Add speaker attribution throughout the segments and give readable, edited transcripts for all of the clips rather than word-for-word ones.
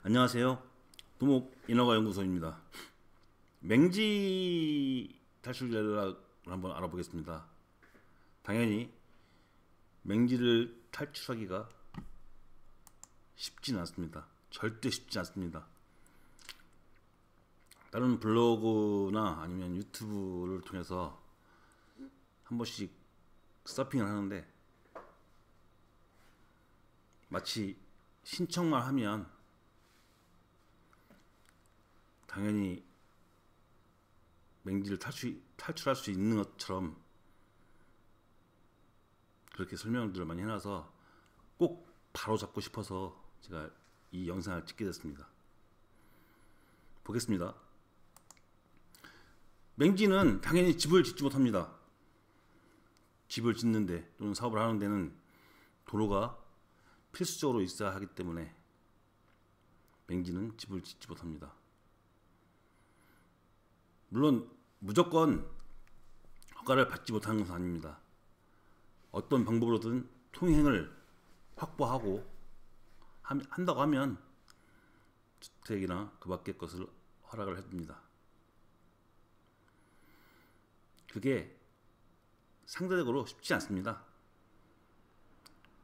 Speaker 1: 안녕하세요. 도목 인허가 연구소입니다. 맹지 탈출 전략을 한번 알아보겠습니다. 당연히 맹지를 탈출하기가 쉽진 않습니다. 절대 쉽지 않습니다. 다른 블로그나 아니면 유튜브를 통해서 한 번씩 서핑을 하는데 마치 신청만 하면 당연히 맹지를 탈출할 수 있는 것처럼 그렇게 설명들을 많이 해놔서 꼭 바로 잡고 싶어서 제가 이 영상을 찍게 됐습니다. 보겠습니다. 맹지는 당연히 집을 짓지 못합니다. 집을 짓는데 또는 사업을 하는 데는 도로가 필수적으로 있어야 하기 때문에 맹지는 집을 짓지 못합니다. 물론 무조건 허가를 받지 못하는 것은 아닙니다. 어떤 방법으로든 통행을 확보하고 한다고 하면 주택이나 그 밖의 것을 허락을 해줍니다. 그게 상대적으로 쉽지 않습니다.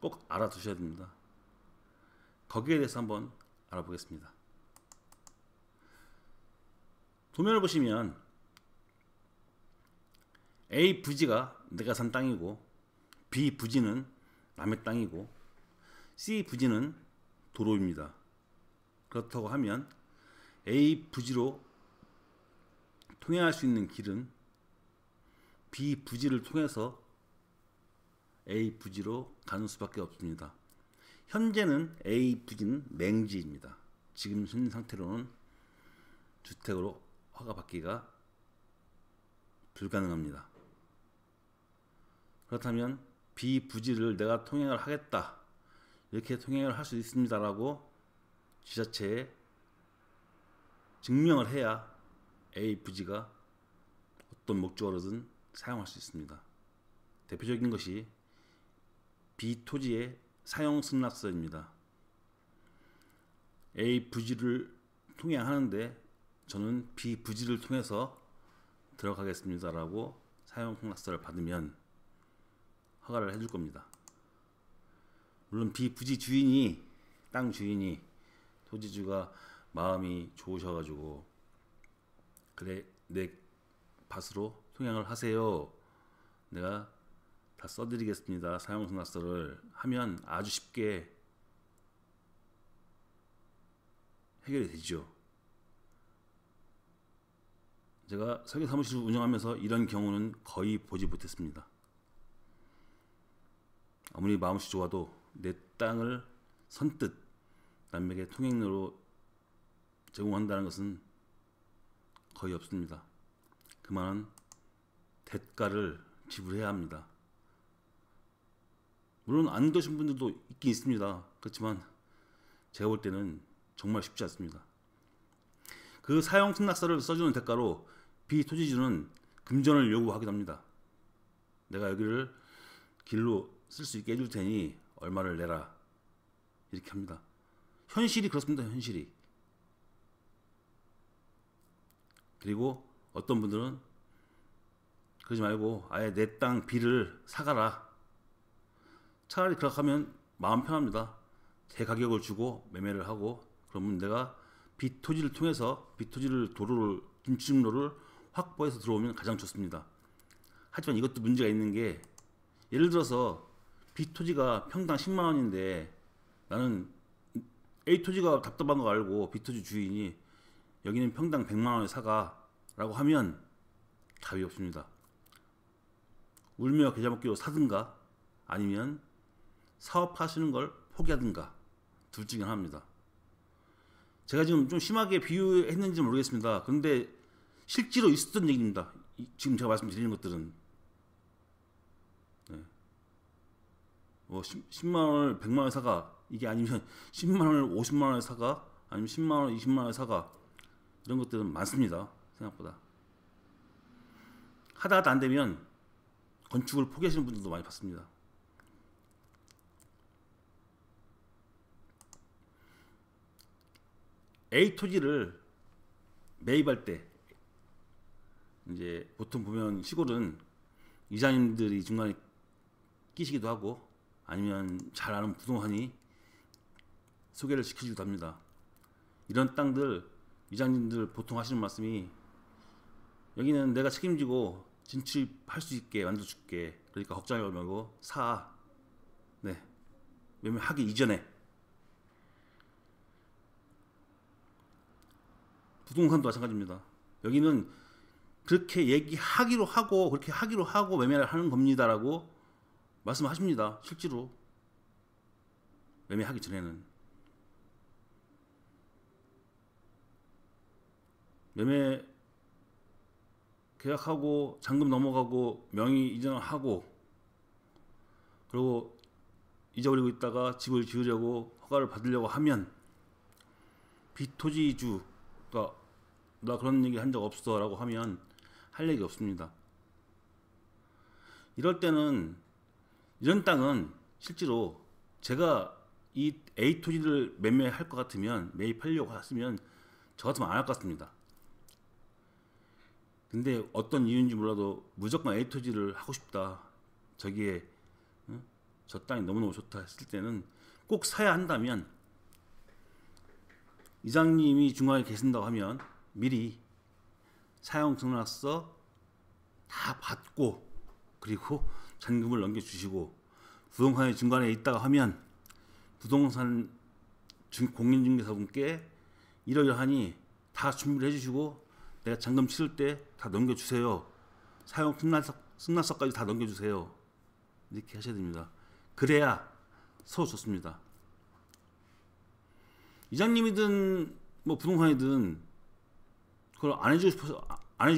Speaker 1: 꼭 알아두셔야 됩니다. 거기에 대해서 한번 알아보겠습니다. 도면을 보시면 A 부지가 내가 산 땅이고 B 부지는 남의 땅이고 C 부지는 도로입니다. 그렇다고 하면 A 부지로 통행할 수 있는 길은 B 부지를 통해서 A 부지로 가는 수밖에 없습니다. 현재는 A 부지는 맹지입니다. 지금 현 상태로는 주택으로 허가받기가 불가능합니다. 그렇다면 B 부지를 내가 통행을 하겠다, 이렇게 통행을 할 수 있습니다라고 지자체에 증명을 해야 A 부지가 어떤 목적으로든 사용할 수 있습니다. 대표적인 것이 B 토지의 사용 승낙서입니다. A 부지를 통행하는데 저는 B 부지를 통해서 들어가겠습니다라고 사용 승낙서를 받으면 허가를 해줄 겁니다. 물론 B 부지 주인이, 땅 주인이, 토지주가 마음이 좋으셔가지고 그래 내 밭으로 통행을 하세요, 내가 다 써드리겠습니다, 사용 승낙서를 하면 아주 쉽게 해결이 되죠. 제가 설계 사무실을 운영하면서 이런 경우는 거의 보지 못했습니다. 아무리 마음씨 좋아도 내 땅을 선뜻 남에게 통행로로 제공한다는 것은 거의 없습니다. 그만한 대가를 지불해야 합니다. 물론 안 그러신 분들도 있긴 있습니다. 그렇지만 제가 볼 때는 정말 쉽지 않습니다. 그 사용 승낙서를 써주는 대가로 비토지주는 금전을 요구하기도 합니다. 내가 여기를 길로 쓸 수 있게 해줄 테니 얼마를 내라, 이렇게 합니다. 현실이 그렇습니다. 현실이. 그리고 어떤 분들은 그러지 말고 아예 내 땅 B를 사가라, 차라리 그렇게 하면 마음 편합니다. 제 가격을 주고 매매를 하고 그러면 내가 B 토지를 통해서 B 토지를 도로를 김치중로를 확보해서 들어오면 가장 좋습니다. 하지만 이것도 문제가 있는 게, 예를 들어서 B 토지가 평당 10만 원인데 나는 A 토지가 답답한 거 알고 B 토지 주인이 여기는 평당 100만 원에 사가 라고 하면 답이 없습니다. 울며 겨자 먹기로 사든가 아니면 사업하시는 걸 포기하든가, 둘 중에 하나입니다. 제가 지금 좀 심하게 비유했는지 모르겠습니다. 그런데 실제로 있었던 얘기입니다. 지금 제가 말씀드리는 것들은. 네. 뭐 10만 원을 100만 원에 사가, 이게 아니면 10만 원을 50만 원에 사가, 아니면 10만 원을 20만 원에 사가, 이런 것들은 많습니다. 생각보다. 하다 안 되면 건축을 포기하시는 분들도 많이 봤습니다. A 토지를 매입할 때 이제 보통 보면 시골은 이장님들이 중간에 끼시기도 하고 아니면 잘 아는 부동산이 소개를 시켜주기도 합니다. 이런 땅들 이장님들 보통 하시는 말씀이 여기는 내가 책임지고 진출할 수 있게 만들어줄게. 그러니까 걱정하지 말고 사. 네, 매매하기 이전에. 부동산도 마찬가지입니다. 여기는 그렇게 얘기하기로 하고 그렇게 하기로 하고 매매를 하는 겁니다라고 말씀하십니다. 실제로 매매하기 전에는 매매 계약하고 잔금 넘어가고 명의 이전하고 그리고 잊어버리고 있다가 집을 지으려고 허가를 받으려고 하면 비토지주가 나 그런 얘기 한 적 없어 라고 하면 할 얘기 없습니다. 이럴 때는 이런 땅은 실제로 제가 이 A 토지를 매매할 것 같으면 매입하려고 했으면 저 같으면 안 할 것 같습니다. 근데 어떤 이유인지 몰라도 무조건 A 토지를 하고 싶다. 저기에 저 땅이 너무너무 좋다 했을 때는 꼭 사야 한다면 이장님이 중간에 계신다고 하면 미리 사용증명서 다 받고 그리고 잔금을 넘겨주시고 부동산이 중간에 있다가 하면 부동산 공인중개사분께 이러이러하니 다 준비를 해주시고 내가 잔금 치를 때 다 넘겨주세요. 사용 승낙서까지 다 넘겨주세요. 이렇게 하셔야 됩니다. 그래야 서로 좋습니다. 이장님이든 뭐 부동산이든 그걸 안 해주고 싶어서 안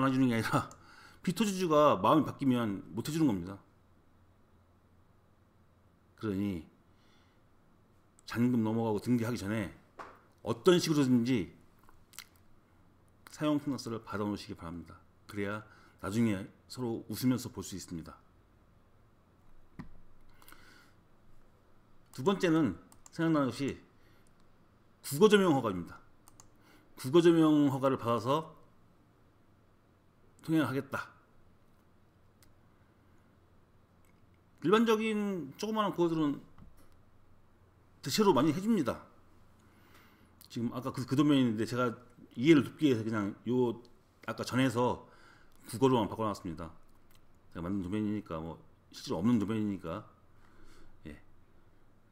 Speaker 1: 해주는 게 아니라 비토지주가 마음이 바뀌면 못 해주는 겁니다. 그러니 잔금 넘어가고 등기하기 전에 어떤 식으로든지 사용 승낙서를 받아 놓으시기 바랍니다. 그래야 나중에 서로 웃으면서 볼 수 있습니다. 두 번째는 생각나는 것이 국어조명 허가입니다. 국어조명 허가를 받아서 통행을 하겠다. 일반적인 조그마한 국어들은 대체로 많이 해줍니다. 지금 아까 그 도면인데 제가 이해를 돕기 위해서 그냥 요 아까 전에서 국어로만 바꿔놨습니다. 제가 만든 도면이니까 뭐 실제로 없는 도면이니까. 예.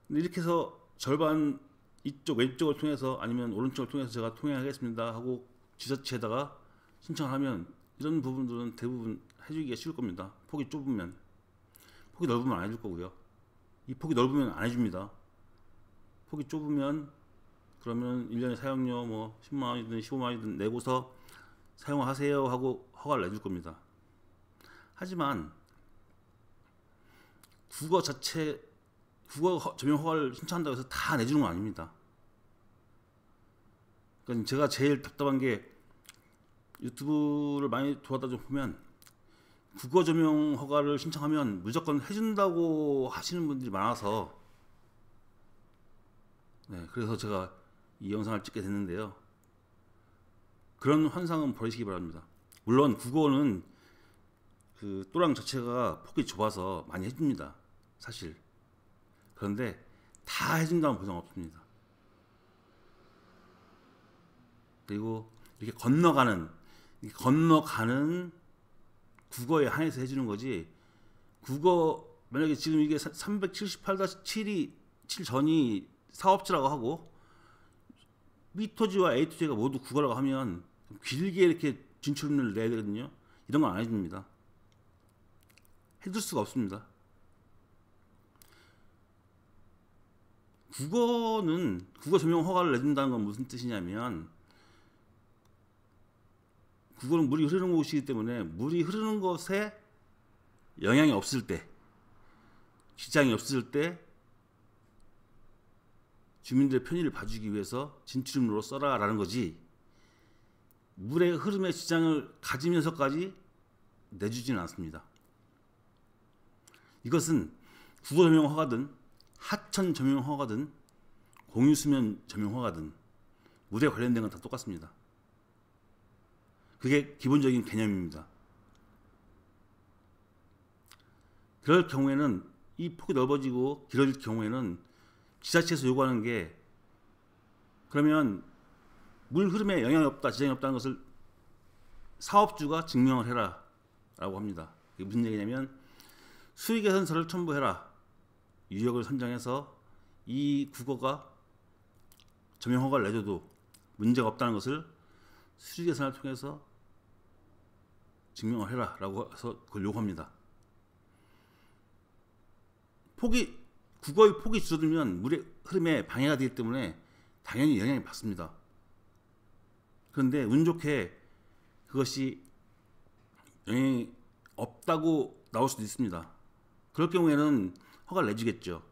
Speaker 1: 근데 이렇게 해서 절반 이쪽 왼쪽을 통해서 아니면 오른쪽을 통해서 제가 통행하겠습니다 하고 지자체에다가 신청을 하면 이런 부분들은 대부분 해주기가 쉬울 겁니다. 폭이 좁으면. 폭이 넓으면 안 해줄 거고요. 이 폭이 넓으면 안 해줍니다. 폭이 좁으면 그러면 1년에 사용료 뭐 10만 원이든 15만 원이든 내고서 사용하세요 하고 허가를 내줄 겁니다. 하지만 국어 조명 허가를 신청한다고 해서 다 내주는 건 아닙니다. 그러니까 제가 제일 답답한 게 유튜브를 많이 돌아다녀 보면 국어 조명 허가를 신청하면 무조건 해준다고 하시는 분들이 많아서 네, 그래서 제가 이 영상을 찍게 됐는데요. 그런 환상은 버리시기 바랍니다. 물론 국어는 그 또랑 자체가 폭이 좁아서 많이 해줍니다. 사실. 그런데 다 해준다는 보장 없습니다. 그리고 이렇게 건너가는 국어에 한해서 해주는 거지. 국어 만약에 지금 이게 378-7이 7 전이 사업지라고 하고 B토지와 A토지가 모두 국어라고 하면 길게 이렇게 진출문을 내야 되거든요. 이런 건 안 해줍니다. 해줄 수가 없습니다. 국어 조명 허가를 내준다는 건 무슨 뜻이냐면 국어는 물이 흐르는 곳이기 때문에 물이 흐르는 것에 영향이 없을 때, 지장이 없을 때 주민들의 편의를 봐주기 위해서 진출입로로 써라라는 거지 물의 흐름에 지장을 가지면서까지 내주지는 않습니다. 이것은 국어 조명 허가든 하천 조명 허가든 공유수면 조명 허가든 물에 관련된 건 다 똑같습니다. 그게 기본적인 개념입니다. 그럴 경우에는 이 폭이 넓어지고 길어질 경우에는 지자체에서 요구하는 게 그러면 물 흐름에 영향이 없다, 지장이 없다는 것을 사업주가 증명을 해라 라고 합니다. 이게 무슨 얘기냐면 수위개선서를 첨부해라. 유역을 선정해서 이 국어가 점용 허가를 내줘도 문제가 없다는 것을 수위개선을 통해서 증명을 해라 라고 해서 그걸 요구합니다. 국어의 폭이 줄어들면 물의 흐름에 방해가 되기 때문에 당연히 영향이 받습니다. 그런데 운 좋게 그것이 영향이 없다고 나올 수도 있습니다. 그럴 경우에는 허가를 내주겠죠.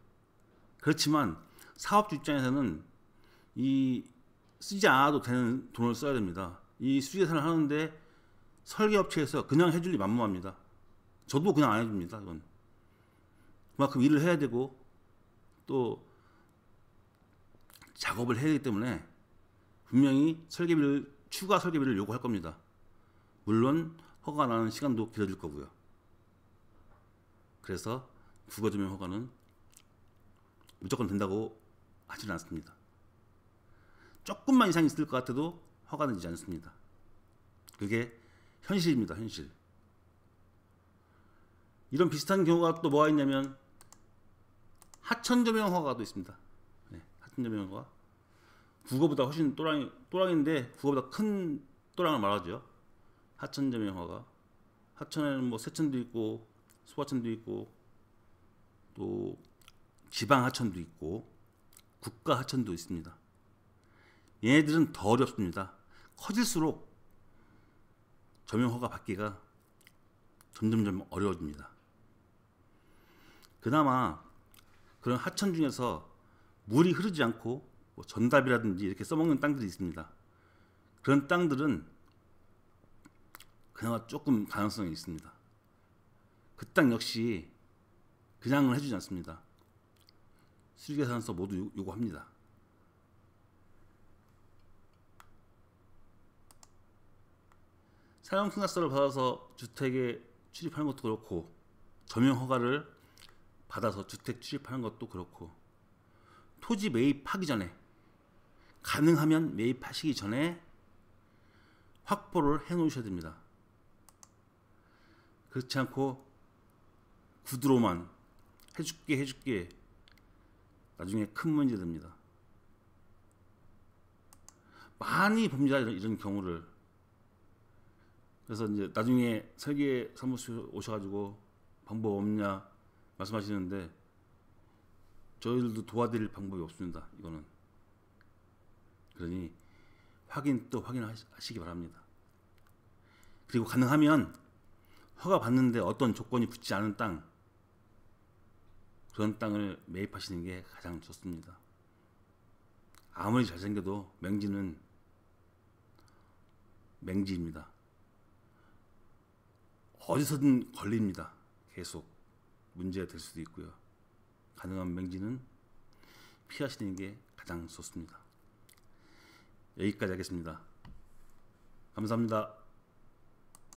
Speaker 1: 그렇지만 사업주 입장에서는 이 쓰지 않아도 되는 돈을 써야 됩니다. 이 수리개선을 하는데 설계업체에서 그냥 해줄 리 만무합니다. 저도 그냥 안 해줍니다. 이건 그만큼 일을 해야 되고 또 작업을 해야 되기 때문에 분명히 추가 설계비를 요구할 겁니다. 물론 허가 나는 시간도 길어질 거고요. 그래서 국어점용 허가는 무조건 된다고 하지는 않습니다. 조금만 이상 있을 것 같아도 허가는 되지 않습니다. 그게 현실입니다. 현실. 이런 비슷한 경우가 또 뭐가 있냐면 하천점용 허가도 있습니다. 네, 하천점용 허가. 국어보다 훨씬 또랑인데 국어보다 큰 또랑을 말하죠. 하천점용 허가. 하천에는 뭐 세천도 있고 소하천도 있고 또 지방 하천도 있고 국가 하천도 있습니다. 얘네들은 더 어렵습니다. 커질수록 점용 허가 받기가 점점점 어려워집니다. 그나마 그런 하천 중에서 물이 흐르지 않고 뭐 전답이라든지 이렇게 써먹는 땅들이 있습니다. 그런 땅들은 그나마 조금 가능성이 있습니다. 그 땅 역시 그냥은 해주지 않습니다. 수리개선서 모두 요구합니다. 사용승낙서를 받아서 주택에 출입하는 것도 그렇고 점용 허가를 받아서 주택 출입하는 것도 그렇고 토지 매입하기 전에 가능하면 매입하시기 전에 확보를 해 놓으셔야 됩니다. 그렇지 않고 구두로만 해줄게 나중에 큰 문제 됩니다. 많이 봅니다. 이런 경우를. 그래서 이제 나중에 설계 사무실 오셔가지고 방법 없냐 말씀하시는데 저희들도 도와드릴 방법이 없습니다. 이거는. 그러니 확인하시기 바랍니다. 그리고 가능하면 허가 받는데 어떤 조건이 붙지 않은 땅, 그런 땅을 매입하시는 게 가장 좋습니다. 아무리 잘생겨도 맹지는 맹지입니다. 어디서든 걸립니다. 계속 문제가 될 수도 있고요. 가능한 맹지는 피하시는 게 가장 좋습니다. 여기까지 하겠습니다. 감사합니다.